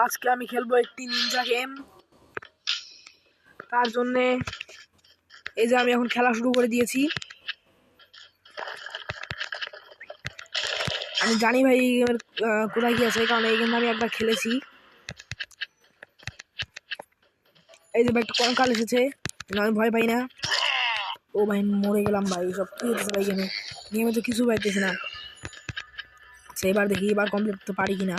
আজকে আমি খেলবো একটি নিনজা গেম। তার জন্যে এই যে আমি এখন খেলা শুরু করে দিয়েছি। আমি জানি ভাই এই গেমের কোথায় কি আছে, কারণ এই গেম আমি একবার খেলেছি। এই যে ভাই একটা কঙ্কাল এসেছে, আমি ভয় পাই না। ও ভাই মরে গেলাম ভাই, সব কি হতেছে ভাই গেমে তো কিছু পাইতেছি না। আচ্ছা এবার দেখি এবার কমপ্লিট করতে পারি কিনা।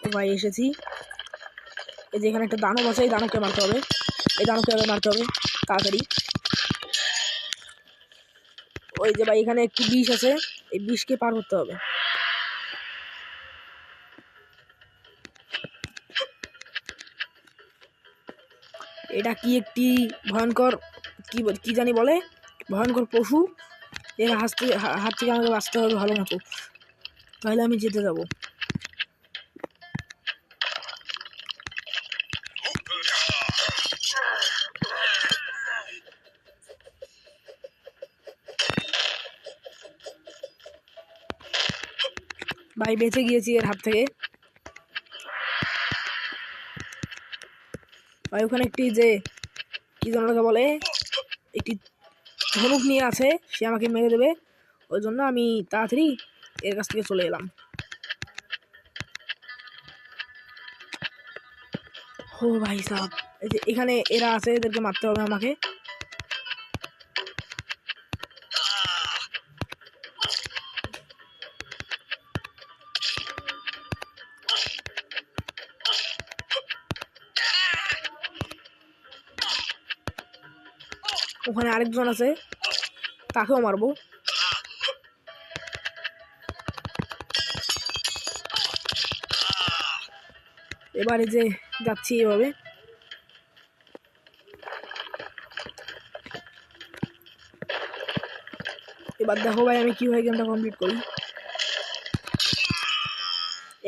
ও ভাই এসেছি। এই যে এখানে একটা দানব আছে, এই দানবকে মারতে হবে, এই দানবকে মারতে হবে তাড়াতাড়ি। ওই যে ভাই এখানে একটি বিষ আছে, এই বিষকে পার করতে হবে। এটা কি একটি ভয়ঙ্কর কি জানি বলে, ভয়ঙ্কর পশু। এর হাত থেকে আমাকে বাঁচতে হবে ভালো মতো, তাহলে আমি যেতে যাব। ভাই বেঁচে গিয়েছি এর হাত থেকে। ভাই ওখানে একটি যে কি যেন বলে, একটি ধনুক নিয়ে আছে, সে আমাকে মেরে দেবে। ওই জন্য আমি তাড়াতাড়ি এর কাছ থেকে চলে এলাম। ও ভাই সাহেব, এই যে এখানে এরা আছে, এদেরকে মারতে হবে আমাকে। ওখানে আরেকজন আছে, তাকেও মারবো। এবারে যে যাচ্ছি এভাবে। এবার দেখো ভাই আমি কিভাবে গেমটা কমপ্লিট করি।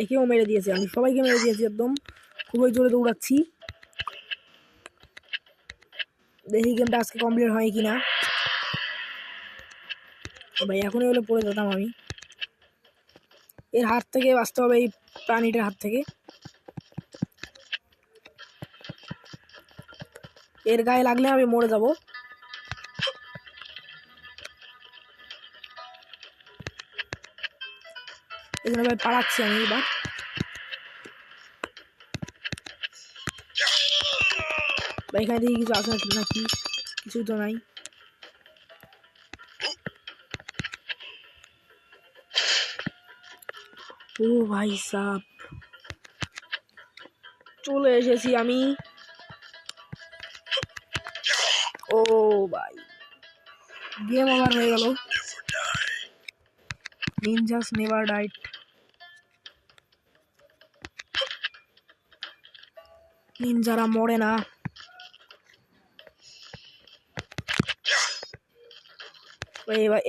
একেও মেরে দিয়েছি, আমি সবাইকে মেরে দিয়েছি, একদম খুবই জোরে দৌড়াচ্ছি। দেখি গেমটা আজকে কমপ্লিট হয় কিনা। ভাই এখনই হলে পড়ে যেতাম আমি। এর হাত থেকে বাঁচতে হবে, এই প্রাণীটার হাত থেকে। এর গায়ে লাগলে আমি মরে যাব। এই জন্য ভাই পালাচ্ছি আমি এবার। ভাই এখানে দেখি কিছু আছে নাকি, কিছু তো নাই। ও ভাই সাহ, চলে এসেছি আমি। ও ভাই গেম ওভার হয়ে গেল। Ninjas never died. নিনজারা মরে না।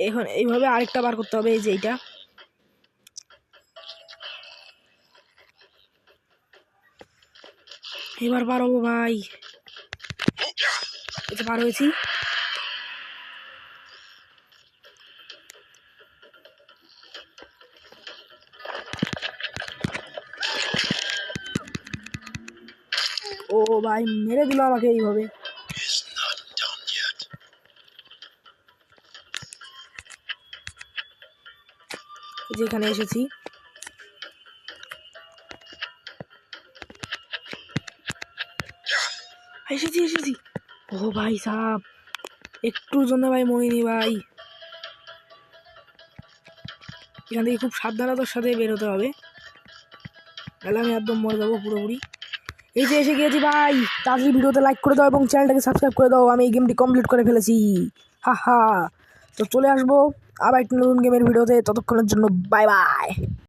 এখন এইভাবে আরেকটা বার করতে হবে, এই যে এইটা। এবার পারবো ভাই, এটা পার হয়েছি। ও ভাই মেরে দিল আমাকে এইভাবে। যেখানে এসেছি এসেছি। ও ভাই সাহ, একটুর জন্য ভাই মরিনি ভাই। এখান থেকে খুব সাবধানতার সাথে বেরোতে হবে, তাহলে আমি একদম মরে যাবো পুরোপুরি। এই যে এসে গিয়েছি ভাই, তাড়াতাড়ি ভিডিওতে লাইক করে দাও এবং চ্যানেলটাকে সাবস্ক্রাইব করে দাও। আমি এই গেমটি কমপ্লিট করে ফেলেছি, হা। তো চলে আসবো আবার একটি নতুন গেমের ভিডিওতে, ততক্ষণের জন্য বাই বাই।